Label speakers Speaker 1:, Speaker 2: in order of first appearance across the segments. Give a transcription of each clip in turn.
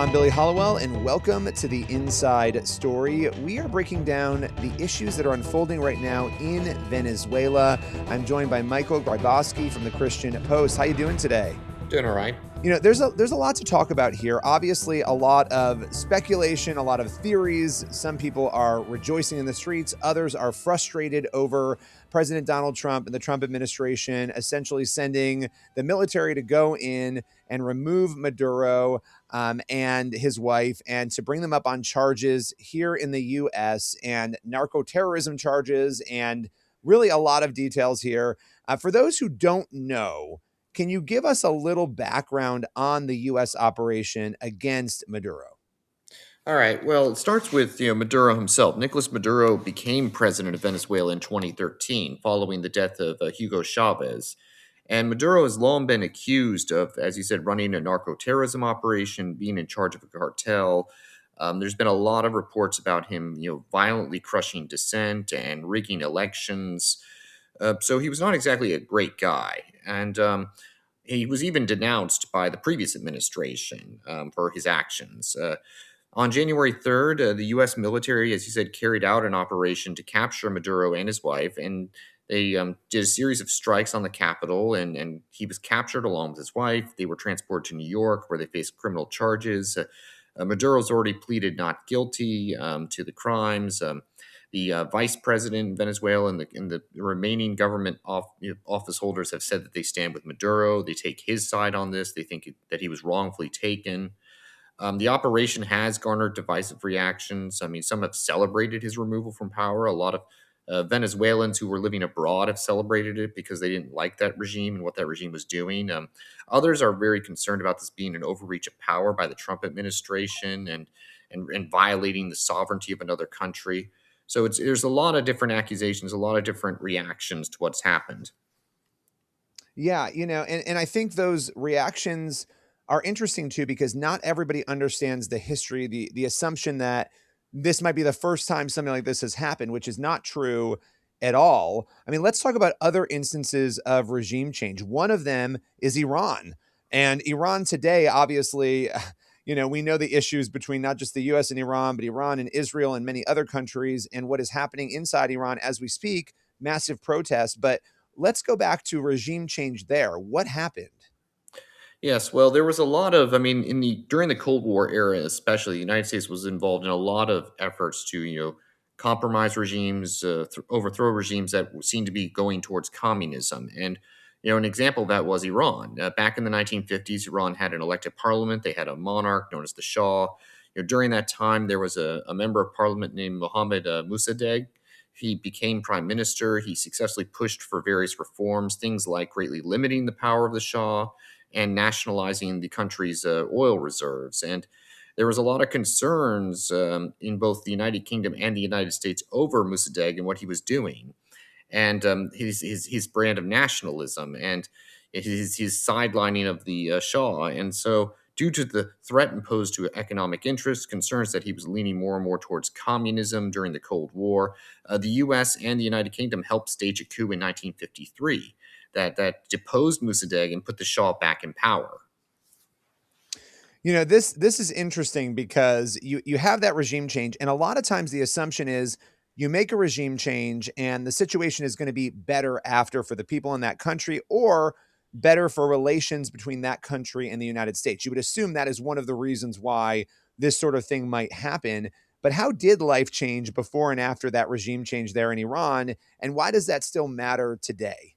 Speaker 1: I'm Billy Hallowell, and welcome to the Inside Story. We are breaking down the issues that are unfolding right now in Venezuela. I'm joined by Michael Gryboski from the Christian Post. How you doing today?
Speaker 2: Doing all right.
Speaker 1: There's a lot to talk about here. Obviously, a lot of speculation, a lot of theories. Some people are rejoicing in the streets. Others are frustrated over President Donald Trump and the Trump administration essentially sending the military to go in and remove Maduro and his wife and to bring them up on charges here in the U.S. and narco-terrorism charges and really a lot of details here. For those who don't know, can you give us a little background on the U.S. operation against Maduro?
Speaker 2: All right. Well, it starts with Maduro himself. Nicolás Maduro became president of Venezuela in 2013, following the death of Hugo Chavez. And Maduro has long been accused of, as you said, running a narco-terrorism operation, being in charge of a cartel. There's been a lot of reports about him, violently crushing dissent and rigging elections. So he was not exactly a great guy, and he was even denounced by the previous administration for his actions. On January 3rd, the U.S. military, as you said, carried out an operation to capture Maduro and his wife, and they did a series of strikes on the capital, and he was captured along with his wife. They were transported to New York, where they faced criminal charges. Maduro's already pleaded not guilty to the crimes. The vice president in Venezuela and the remaining government office holders have said that they stand with Maduro. They take his side on this. They think that he was wrongfully taken. The operation has garnered divisive reactions. I mean, some have celebrated his removal from power. A lot of Venezuelans who were living abroad have celebrated it because they didn't like that regime and what that regime was doing. Others are very concerned about this being an overreach of power by the Trump administration and violating the sovereignty of another country. So there's a lot of different accusations, a lot of different reactions to what's happened.
Speaker 1: Yeah, and I think those reactions are interesting too, because not everybody understands the history, the assumption that this might be the first time something like this has happened, which is not true at all. I mean, let's talk about other instances of regime change. One of them is Iran. And Iran today, obviously, we know the issues between not just the US and Iran, but Iran and Israel and many other countries, and what is happening inside Iran as we speak, massive protests. But let's go back to regime change there. What happened?
Speaker 2: Yes, well, there was a lot of, I mean, during the Cold War era, especially, the United States was involved in a lot of efforts to, compromise regimes, overthrow regimes that seemed to be going towards communism. And, an example of that was Iran. Back in the 1950s, Iran had an elected parliament. They had a monarch known as the Shah. During that time, there was a member of parliament named Mohammad Mossadegh. He became prime minister. He successfully pushed for various reforms, things like greatly limiting the power of the Shah and nationalizing the country's oil reserves. And there was a lot of concerns in both the United Kingdom and the United States over Mossadegh and what he was doing, and his brand of nationalism and his sidelining of the Shah. And so, due to the threat imposed to economic interests, concerns that he was leaning more and more towards communism during the Cold War, the U.S. and the United Kingdom helped stage a coup in 1953 that deposed Mossadegh and put the Shah back in power.
Speaker 1: This is interesting because you have that regime change, and a lot of times the assumption is you make a regime change and the situation is going to be better after for the people in that country, or better for relations between that country and the United States. You would assume that is one of the reasons why this sort of thing might happen. But how did life change before and after that regime change there in Iran, and why does that still matter today?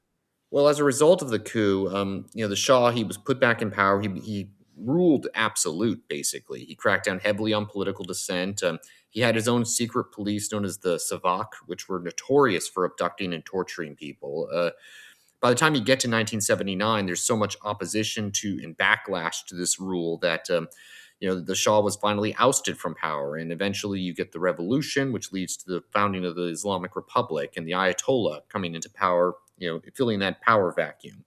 Speaker 2: Well, as a result of the coup, the Shah, he was put back in power. He ruled absolute, basically. He cracked down heavily on political dissent. He had his own secret police known as the Savak, which were notorious for abducting and torturing people. By the time you get to 1979, there's so much opposition to and backlash to this rule that the Shah was finally ousted from power, and eventually you get the revolution, which leads to the founding of the Islamic Republic and the Ayatollah coming into power, filling that power vacuum.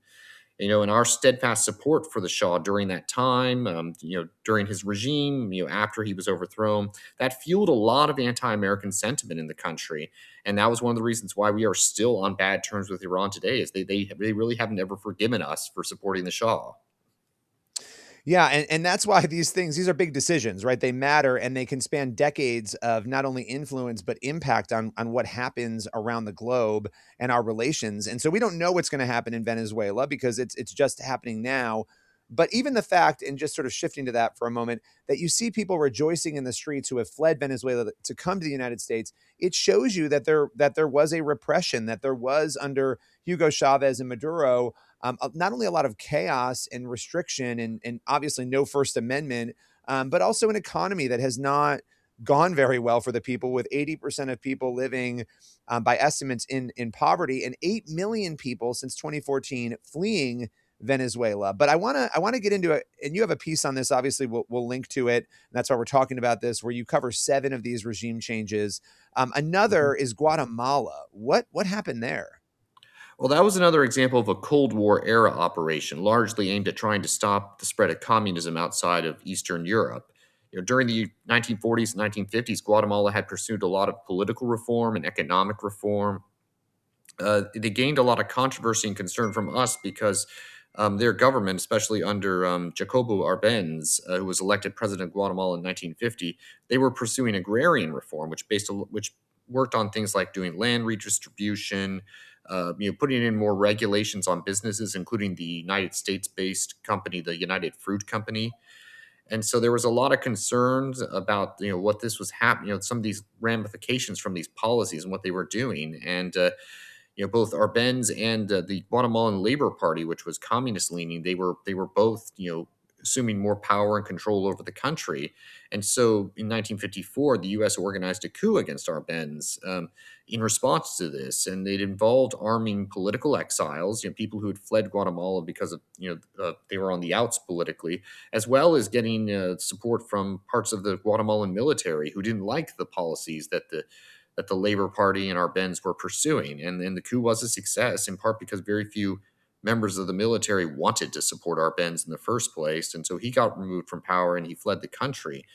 Speaker 2: And our steadfast support for the Shah during that time, during his regime, after he was overthrown, that fueled a lot of anti-American sentiment in the country. And that was one of the reasons why we are still on bad terms with Iran today, is they really haven't ever forgiven us for supporting the Shah.
Speaker 1: Yeah, and that's why these are big decisions, right? They matter and they can span decades of not only influence but impact on what happens around the globe and our relations. And so we don't know what's going to happen in Venezuela because it's just happening now. But even the fact, and just sort of shifting to that for a moment, that you see people rejoicing in the streets who have fled Venezuela to come to the United States, it shows you that there was a repression, that there was under Hugo Chavez and Maduro not only a lot of chaos and restriction and obviously no First Amendment, but also an economy that has not gone very well for the people, with 80% of people living by estimates in poverty and 8 million people since 2014 fleeing Venezuela. But I want to get into it, and you have a piece on this. Obviously, we'll link to it. And that's why we're talking about this, where you cover 7 of these regime changes. Another is Guatemala. What happened there?
Speaker 2: Well, that was another example of a Cold War era operation, largely aimed at trying to stop the spread of communism outside of Eastern Europe. During the 1940s and 1950s, Guatemala had pursued a lot of political reform and economic reform. They gained a lot of controversy and concern from us because their government, especially under Jacobo Arbenz, who was elected president of Guatemala in 1950, they were pursuing agrarian reform, which worked on things like doing land redistribution, putting in more regulations on businesses, including the United States-based company, the United Fruit Company. And so there was a lot of concerns about what this was happening, some of these ramifications from these policies and what they were doing. And both Arbenz and the Guatemalan Labor Party, which was communist leaning, they were both assuming more power and control over the country. And so in 1954, the U.S. organized a coup against Arbenz in response to this, and it involved arming political exiles, people who had fled Guatemala because of they were on the outs politically, as well as getting support from parts of the Guatemalan military who didn't like the policies that the Labor Party and Arbenz were pursuing. And the coup was a success, in part because very few members of the military wanted to support Arbenz in the first place. And so he got removed from power and he fled the country.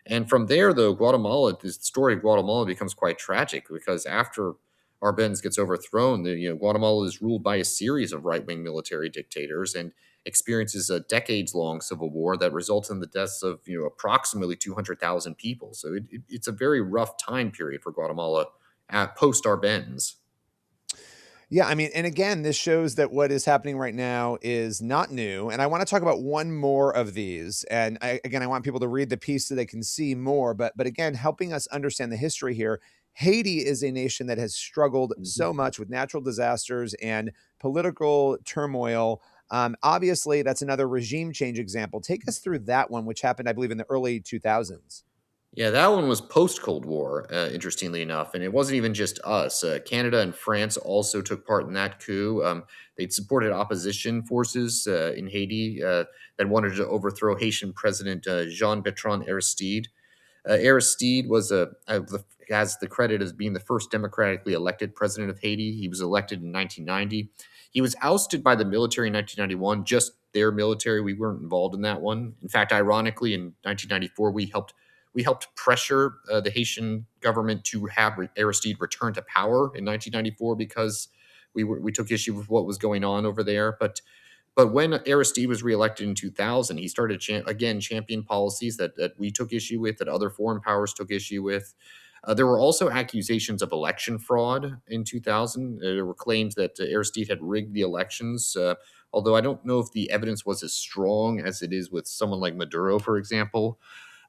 Speaker 2: And from there, though, the story of Guatemala becomes quite tragic because after Arbenz gets overthrown, Guatemala is ruled by a series of right-wing military dictators and experiences a decades-long civil war that results in the deaths of approximately 200,000 people. So it's a very rough time period for Guatemala at post Arbenz.
Speaker 1: Yeah, I mean, and again, this shows that what is happening right now is not new. And I want to talk about one more of these. And again, I want people to read the piece so they can see more. But again, helping us understand the history here. Haiti is a nation that has struggled
Speaker 2: Mhm.
Speaker 1: so much with natural disasters and political turmoil. Obviously, that's another regime change example. Take us through that one, which happened, I believe, in the early 2000s.
Speaker 2: Yeah, that one was post Cold War, interestingly enough, and it wasn't even just us. Canada and France also took part in that coup. They'd supported opposition forces in Haiti that wanted to overthrow Haitian President Jean Bertrand Aristide. Aristide has the credit as being the first democratically elected president of Haiti. He was elected in 1990. He was ousted by the military in 1991, just their military. We weren't involved in that one. In fact, ironically, in 1994, we helped pressure the Haitian government to have Aristide return to power in 1994 because we took issue with what was going on over there. But when Aristide was reelected in 2000, he started again champion policies that we took issue with, that other foreign powers took issue with. There were also accusations of election fraud in 2000. There were claims that Aristide had rigged the elections, although I don't know if the evidence was as strong as it is with someone like Maduro, for example.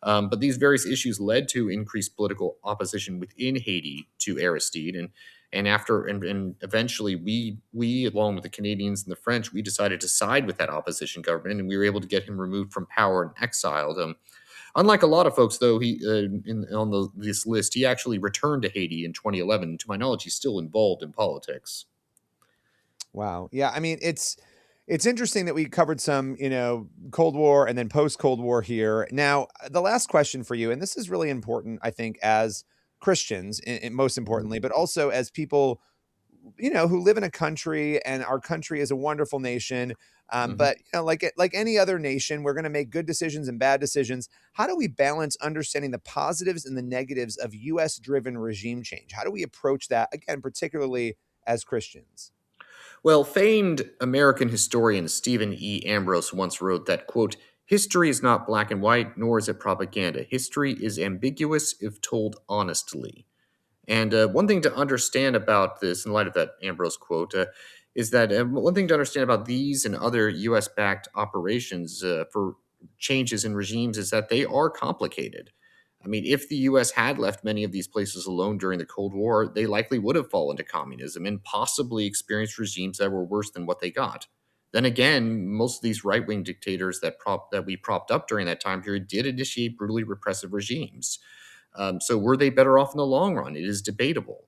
Speaker 2: But these various issues led to increased political opposition within Haiti to Aristide, and eventually we along with the Canadians and the French, we decided to side with that opposition government, and we were able to get him removed from power and exiled. Unlike a lot of folks, though, this list, he actually returned to Haiti in 2011. To my knowledge, he's still involved in politics.
Speaker 1: Wow. Yeah, I mean, it's interesting that we covered some, Cold War and then post Cold War here. Now, the last question for you, and this is really important, I think, as Christians, most importantly, but also as people, who live in a country, and our country is a wonderful nation.
Speaker 2: Mhm.
Speaker 1: But like any other nation, we're going to make good decisions and bad decisions. How do we balance understanding the positives and the negatives of U.S. driven regime change? How do we approach that again, particularly as Christians?
Speaker 2: Well, famed American historian Stephen E. Ambrose once wrote that, quote, History is not black and white, nor is it propaganda. History is ambiguous if told honestly. And one thing to understand about this, in light of that Ambrose quote, is that one thing to understand about these and other US backed operations for changes in regimes is that they are complicated. I mean, if the US had left many of these places alone during the Cold War, they likely would have fallen to communism and possibly experienced regimes that were worse than what they got. Then again, most of these right wing dictators that we propped up during that time period did initiate brutally repressive regimes. So were they better off in the long run? It is debatable.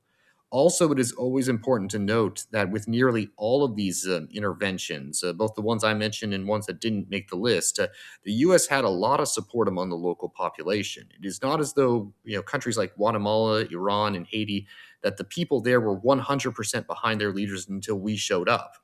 Speaker 2: Also, it is always important to note that with nearly all of these interventions, both the ones I mentioned and ones that didn't make the list, the U.S. had a lot of support among the local population. It is not as though countries like Guatemala, Iran, and Haiti that the people there were 100% behind their leaders until we showed up.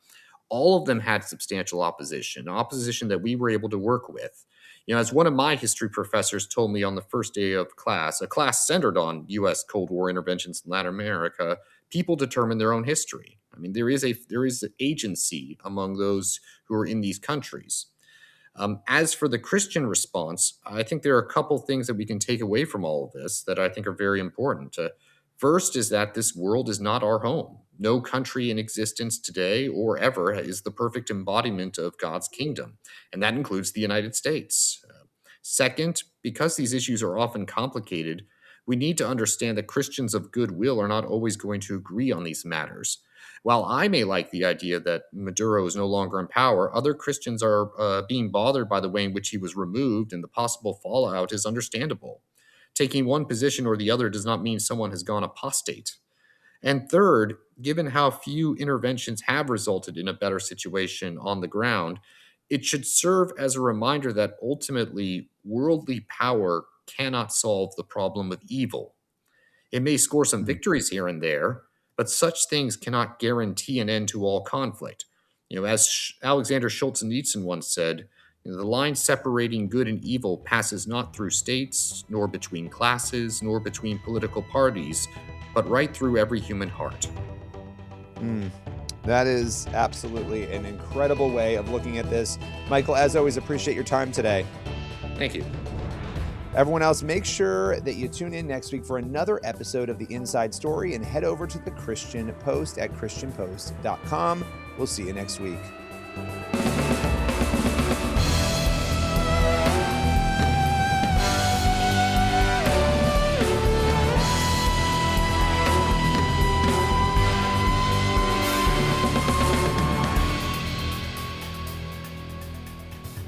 Speaker 2: All of them had substantial opposition that we were able to work with. As one of my history professors told me on the first day of class, a class centered on U.S. Cold War interventions in Latin America, people determine their own history. I mean, there is agency among those who are in these countries. As for the Christian response, I think there are a couple things that we can take away from all of this that I think are very important. First is that this world is not our home. No country in existence today or ever is the perfect embodiment of God's kingdom, and that includes the United States. Second, because these issues are often complicated, we need to understand that Christians of goodwill are not always going to agree on these matters. While I may like the idea that Maduro is no longer in power, other Christians are being bothered by the way in which he was removed, and the possible fallout is understandable. Taking one position or the other does not mean someone has gone apostate. And third, given how few interventions have resulted in a better situation on the ground, it should serve as a reminder that ultimately worldly power cannot solve the problem of evil. It may score some victories here and there, but such things cannot guarantee an end to all conflict. As Alexander Solzhenitsyn once said, the line separating good and evil passes not through states, nor between classes, nor between political parties, but right through every human heart.
Speaker 1: That is absolutely an incredible way of looking at this. Michael, as always, appreciate your time today.
Speaker 2: Thank you.
Speaker 1: Everyone else, make sure that you tune in next week for another episode of The Inside Story and head over to the Christian Post at christianpost.com. We'll see you next week.